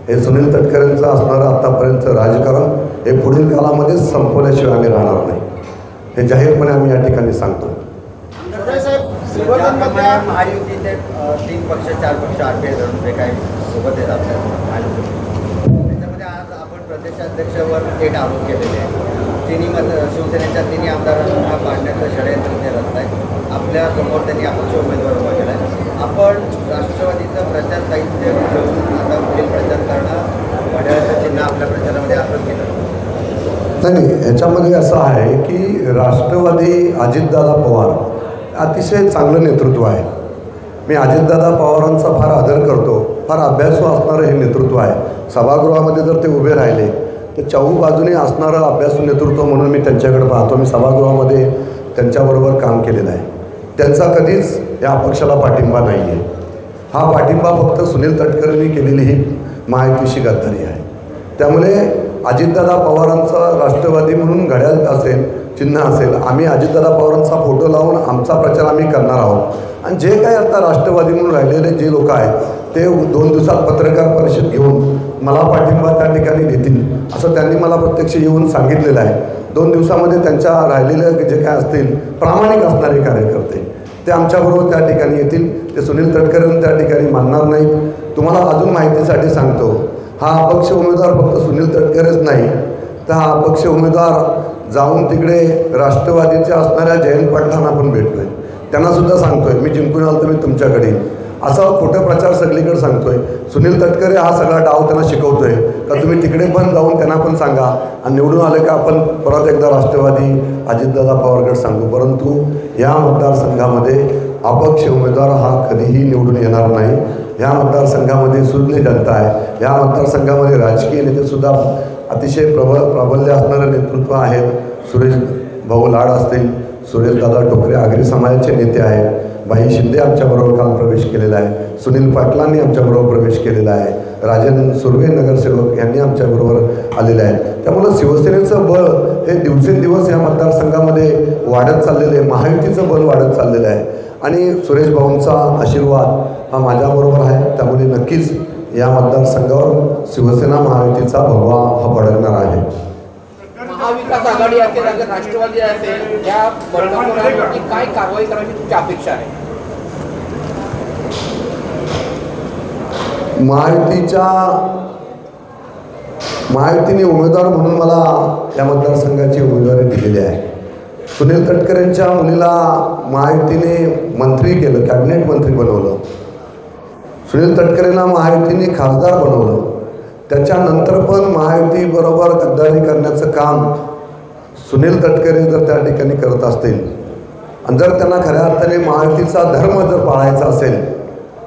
हे सुनील तटकरेंचं असणारं आत्तापर्यंतचं राजकारण हे पुढील काळामध्ये संपवल्याशिवाय आम्ही राहणार नाही. हे जाहीरपणे आम्ही या ठिकाणी सांगतो. महायुतीचे 3 पक्ष 4 पक्ष RPI धरून जे काही सोबत आहेत आपल्या त्याच्यामध्ये आज आपण प्रदेशाध्यक्षावर थेट आरोप केलेले आहे. शिवसेनेच्या 3 आमदारांना पाडण्याचं षडयंत्र ते रचत आहे. आपल्या समोर त्यांनी अपक्ष उमेदवार उभा केला आहे. आपण राष्ट्रवादीचं प्रचार साहित्य घेऊन आता पुढील प्रचार करणं घड्याळाचं चिन्ह आपल्या प्रचारामध्ये आपण केलं नाही. याच्यामध्ये असं आहे की राष्ट्रवादी अजितदादा पवार अतिशय चांगलं नेतृत्व आहे. मी अजितदादा पवारांचा फार आदर करतो. फार अभ्यासू असणारं हे नेतृत्व आहे. सभागृहामध्ये जर ते उभे राहिले तर चाहू बाजूने असणारं अभ्यासू नेतृत्व म्हणून मी त्यांच्याकडे पाहतो. मी सभागृहामध्ये त्यांच्याबरोबर काम केलेलं आहे. त्यांचा कधीच या अपक्षाला पाठिंबा नाही आहे. हा पाठिंबा फक्त सुनील तटकरेंनी केलेली ही महायुतीशी गद्दारी आहे. त्यामुळे अजितदादा पवारांचा राष्ट्रवादी म्हणून घड्याळ असेल, चिन्ह असेल, आम्ही अजितदादा पवारांचा फोटो लावून आमचा प्रचार आम्ही करणार आहोत. आणि जे काही आता राष्ट्रवादी म्हणून राहिलेले जे लोक आहेत ते 2 दिवसात पत्रकार परिषद घेऊन मला पाठिंबा त्या ठिकाणी देतील असं त्यांनी मला प्रत्यक्ष येऊन सांगितलेलं आहे. 2 दिवसामध्ये त्यांच्या राहिलेले जे काय असतील प्रामाणिक असणारे कार्यकर्ते ते आमच्याबरोबर त्या ठिकाणी येतील. ते सुनील तटकरे त्या ठिकाणी मानणार नाहीत. तुम्हाला अजून माहितीसाठी सांगतो, हा अपक्ष उमेदवार फक्त सुनील तटकरेच नाही, तर हा अपक्ष उमेदवार जाऊन तिकडे राष्ट्रवादीच्या असणाऱ्या जयंत पाटलांना पण भेटतोय. त्यांनासुद्धा सांगतोय मी जिंकून आलो तर मी तुमच्याकडे असा खोटं प्रचार सगळीकडे सांगतोय. सुनील तटकरे हा सगळा डाव त्यांना शिकवतोय का तुम्ही तिकडे पण जाऊन त्यांना पण सांगा आणि निवडून आले का आपण परत एकदा राष्ट्रवादी अजितदादा पवारगड सांगू. परंतु या मतदारसंघामध्ये अपक्ष उमेदवार हा कधीही निवडून येणार नाही. या मतदारसंघामध्ये सुज्ञ जनता आहे. या मतदारसंघामध्ये राजकीय नेतेसुद्धा अतिशय प्राबल्य असणारं नेतृत्व आहेत. सुरेश भाऊ लाड असतील, सुरेशदादा टोकरे आगरी समाजाचे नेते आहेत. भाई शिंदे आमच्याबरोबर काल प्रवेश केलेला आहे. सुनील पाटलांनी आमच्याबरोबर प्रवेश केलेला आहे. राजन सुर्वे नगरसेवक यांनी आमच्याबरोबर आलेले आहेत. त्यामुळं शिवसेनेचं बळ हे दिवसेंदिवस या मतदारसंघामध्ये वाढत चाललेलं आहे. महायुतीचं बळ वाढत चाललेलं आहे आणि सुरेश भाऊंचा आशीर्वाद हा माझ्याबरोबर आहे. त्यामुळे नक्कीच या मतदारसंघावर शिवसेना महायुतीचा भगवा हा फडकणार आहे. महाविकास आघाडी असेल, राष्ट्रवादी असेल, या बंडखोरांवरती काय कारवाई करायची तुमची अपेक्षा आहे? महायुतीने उमेदवार म्हणून मला या मतदारसंघाची उमेदवारी दिलेली आहे. सुनील तटकरेंच्या मुलीला महायुतीने मंत्री केलं, कॅबिनेट मंत्री बनवलं. सुनील तटकरेंना महायुतीने खासदार बनवलं. त्याच्यानंतर पण महायुतीबरोबर गद्दारी करण्याचं काम सुनील तटकरे जर त्या ठिकाणी करत असतील आणि जर त्यांना खऱ्या अर्थाने महायुतीचा धर्म जर पाळायचा असेल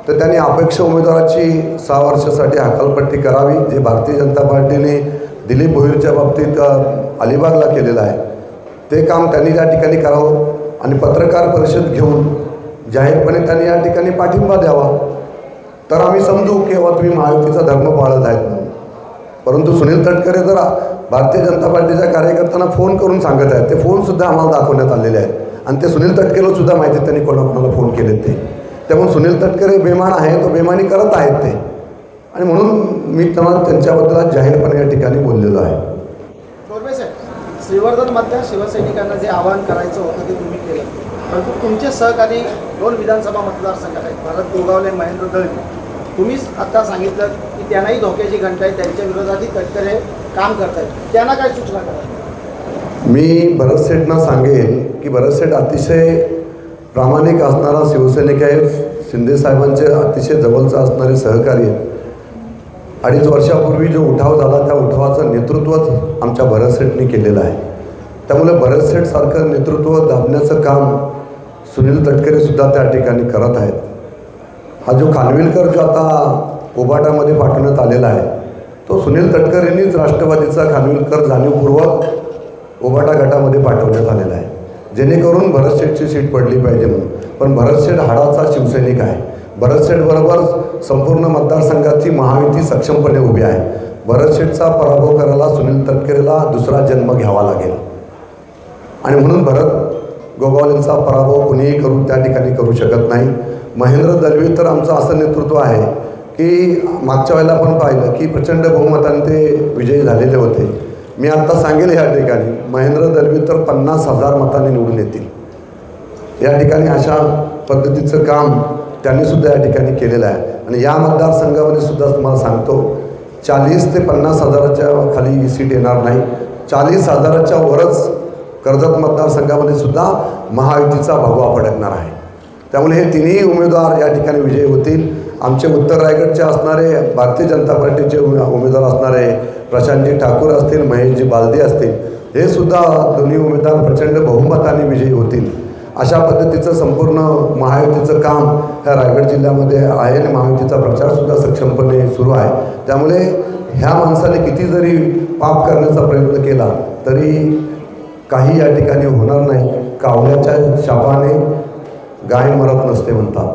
तर त्यांनी अपेक्ष उमेदवाराची 6 वर्षासाठी हकालपट्टी करावी. जे भारतीय जनता पार्टीने दिलीप भोईरच्या बाबतीत अलिबागला केलेलं आहे ते काम त्यांनी त्या ठिकाणी करावं आणि पत्रकार परिषद घेऊन जाहीरपणे त्यांनी या ठिकाणी पाठिंबा द्यावा. तर आम्ही समजू की बाबा तुम्ही महायुतीचा धर्म पाळत आहेत म्हणून. परंतु सुनील तटकरे जर भारतीय जनता पार्टीच्या कार्यकर्त्यांना फोन करून सांगत आहेत, ते फोनसुद्धा आम्हाला दाखवण्यात आलेले आहेत आणि ते सुनील तटकरेलासुद्धा माहिती आहे त्यांनी कोणाकोणाला फोन केलेत ते. त्यामुळे सुनील तटकरे बेमान आहे, तो बेमानी करत आहेत ते आणि म्हणून मी त्यांच्याबद्दल जाहीरपणे या ठिकाणी बोललेलो आहे. थोरवे साहेब, श्रीवर्धनमधल्या शिवसैनिकांना जे आवाहन करायचं होतं ते तुम्ही केलं, परंतु तुमचे सहकारी 2 विधानसभा मतदारसंघात आहेत, भारत गोगावले, महेंद्र दळवी. तुम्हीच आता सांगितलं की त्यांनाही धोक्याची घंटा आहे, त्यांच्या विरोधातही तटकरे काम करत आहेत. त्यांना काय सूचना करा? मी भरत शेठना सांगेन की भरत शेठ अतिशय प्रामाणिक असणारा शिवसैनिक आहे. शिंदे साहेबांचे अतिशय जवळचं असणारे सहकारी आहेत. 2.5 वर्षापूर्वी जो उठाव झाला त्या उठावाचं नेतृत्वच आमच्या भरत शेठनी केलेलं आहे. त्यामुळे भरत शेठसारखं नेतृत्व दाबण्याचं काम सुनील तटकरेसुद्धा त्या ठिकाणी करत आहेत. हा जो खानविलकर जो आता उभाटामध्ये पाठवण्यात आलेला आहे तो सुनील तटकरेंनीच राष्ट्रवादीचा खानविलकर जाणीवपूर्वक उभाटा गटामध्ये पाठवण्यात आलेला आहे जेणेकरून भरत शेठची सीट पडली पाहिजे म्हणून. पण भरत शेठ हाडाचा शिवसैनिक आहे. भरत शेठबरोबर संपूर्ण मतदारसंघाची महायुती सक्षमपणे उभी आहे. भरत शेठचा पराभव करायला सुनील तटकरेला दुसरा जन्म घ्यावा लागेल आणि म्हणून भरत गोगावलेंचा पराभव कुणीही त्या ठिकाणी करू शकत नाही. महेंद्र दळवी तर आमचं असं नेतृत्व आहे की मागच्या वेळेला पण पाहिलं की प्रचंड बहुमताने ते विजयी झालेले होते. मी आत्ता सांगेल या ठिकाणी महेंद्र दळवी तर 50,000 मतांनी निवडून येतील. या ठिकाणी अशा पद्धतीचं काम त्यांनीसुद्धा या ठिकाणी केलेलं आहे आणि या मतदारसंघामध्ये सुद्धा तुम्हाला सांगतो 40 ते 50,000च्या खाली सीट येणार नाही. 40,000च्या वरच कर्जत मतदारसंघामध्ये सुद्धा महायुतीचा भगवा फडकणार आहे. त्यामुळे हे तिन्ही उमेदवार या ठिकाणी विजयी होतील. आमचे उत्तर रायगडचे असणारे भारतीय जनता पार्टीचे उमेदवार असणारे प्रशांतजी ठाकूर असतील, महेशजी बालदी असतील, हे सुद्धा दोन्ही उमेदवार प्रचंड बहुमताने विजयी होतील. अशा पद्धतीचं संपूर्ण महायुतीचं काम ह्या रायगड जिल्ह्यामध्ये आहे आणि महायुतीचा प्रचारसुद्धा सक्षमपणे सुरू आहे. त्यामुळे ह्या माणसाने किती जरी पाप करण्याचा प्रयत्न केला तरी काही या ठिकाणी होणार नाही. कावल्याच्या शापाने गाय मरत नसते म्हणतात.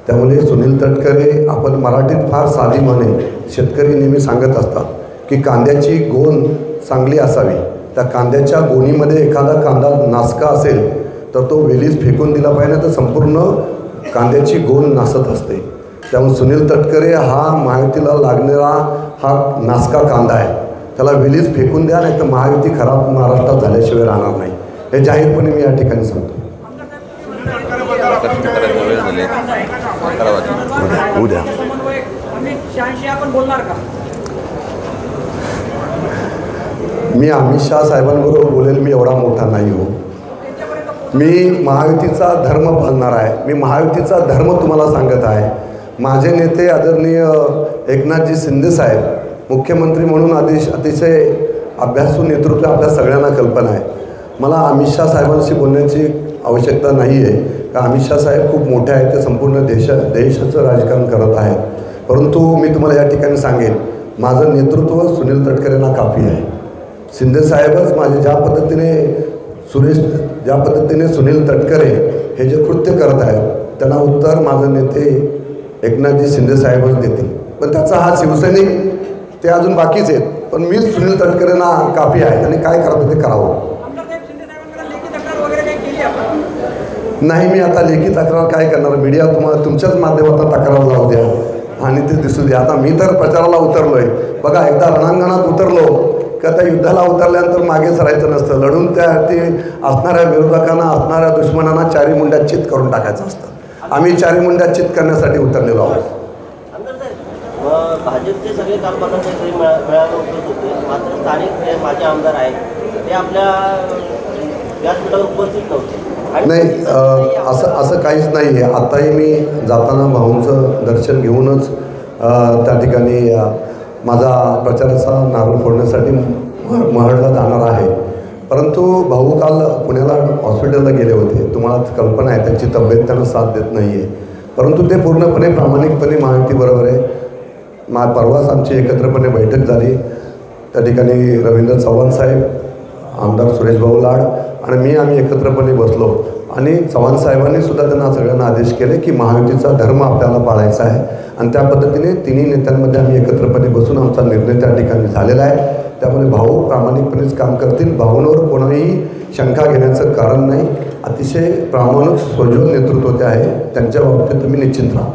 त्यामुळे सुनील तटकरे, आपण मराठीत फार साधी म्हणे शेतकरी नेहमी सांगत असतात की कांद्याची गोण चांगली असावी. त्या कांद्याच्या गोणीमध्ये एखादा कांदा नासका असेल तर तो वेलीस फेकून दिला पाहिजे, तर संपूर्ण कांद्याची गोण नासत असते. त्यामुळे सुनील तटकरे हा महायुतीला लागणारा हा नासका कांदा आहे. त्याला वेलीच फेकून द्या, नाही तर महायुती खराब महाराष्ट्रात झाल्याशिवाय राहणार नाही. हे जाहीरपणे मी या ठिकाणी सांगतो. उद्या मी अमित शहा साहेबांबरोबर बोलेल. मी एवढा मोठा नाही हो. मी महायुतीचा धर्म पाळणार आहे. मी महायुतीचा धर्म तुम्हाला सांगत आहे. माझे नेते आदरणीय एकनाथजी शिंदे साहेब मुख्यमंत्री म्हणून अतिशय अभ्यासू नेतृत्व आपल्या सगळ्यांना कल्पना आहे. मला अमित शहा साहेबांशी बोलण्याची आवश्यकता नाही आहे, कारण अमित शहा साहेब खूप मोठे आहेत. ते संपूर्ण देशाचं राजकारण करत आहेत. परंतु मी तुम्हाला या ठिकाणी सांगेन, माझं नेतृत्व सुनील तटकरेंना काफी आहे. शिंदे साहेबच माझे ज्या पद्धतीने सुनील तटकरे हे जे कृत्य करत आहेत त्यांना उत्तर माझे नेते एकनाथजी शिंदे साहेबच देतील. पण त्याचा हा शिवसैनिक ते अजून बाकीच आहेत. पण मीच सुनील तटकरेंना काफी आहे. त्यांनी काय करावं ते करावं. नाही, मी आता लेखी तक्रार काय करणार. मीडिया तुम्हाला तुमच्याच माध्यमातून तक्रार लावू द्या आणि ते दिसू द्या. आता मी तर प्रचाराला उतरलो आहे. बघा, एकदा रणांगणात उतरलो का त्या युद्धाला उतरल्यानंतर मागे सरायचं नसतं. लढून त्या ते असणाऱ्या विरोधकांना, असणाऱ्या दुश्मनांना चारी मुंड्यात चित करून टाकायचं असतं. आम्ही चारी मुंड्यात चित करण्यासाठी उतरलेलो आहोत. भाजपचे सगळे कार्यकर्ते मेळावे उपस्थित होते, मात्र स्थानिक जे माझे आमदार आहेत ते आपल्या व्यासपीठावर उपस्थित नव्हते. नाही, असं काहीच नाही आहे. आताही मी जाताना भाऊंचं दर्शन घेऊनच त्या ठिकाणी माझा प्रचाराचा नारळ फोडण्यासाठी महडला जाणार आहे. परंतु भाऊ काल पुण्याला हॉस्पिटलला गेले होते. तुम्हाला कल्पना आहे त्यांची तब्येत त्यांना साथ देत नाही आहे. परंतु ते पूर्णपणे प्रामाणिकपणे महायुतीबरोबर आहे. परवाच आमची एकत्रपणे बैठक झाली. त्या ठिकाणी रवींद्र चव्हाण साहेब, आमदार सुरेश भाऊ लाड आणि आम्ही एकत्रपणे बसलो आणि चव्हाण साहेबांनी सुद्धा त्यांना सगळ्यांना आदेश केले की महायुतीचा धर्म आपल्याला पाळायचा आहे. आणि त्या पद्धतीने तिन्ही नेत्यांमध्ये आम्ही एकत्रपणे बसून आमचा निर्णय त्या ठिकाणी झालेला आहे. त्यामुळे भाऊ प्रामाणिकपणेच काम करतील. भाऊंवर कोणाही शंका घेण्याचं कारण नाही. अतिशय प्रामाणिक स्वजोल नेतृत्व ते आहे. त्यांच्या बाबतीत तुम्ही निश्चिंत राहा.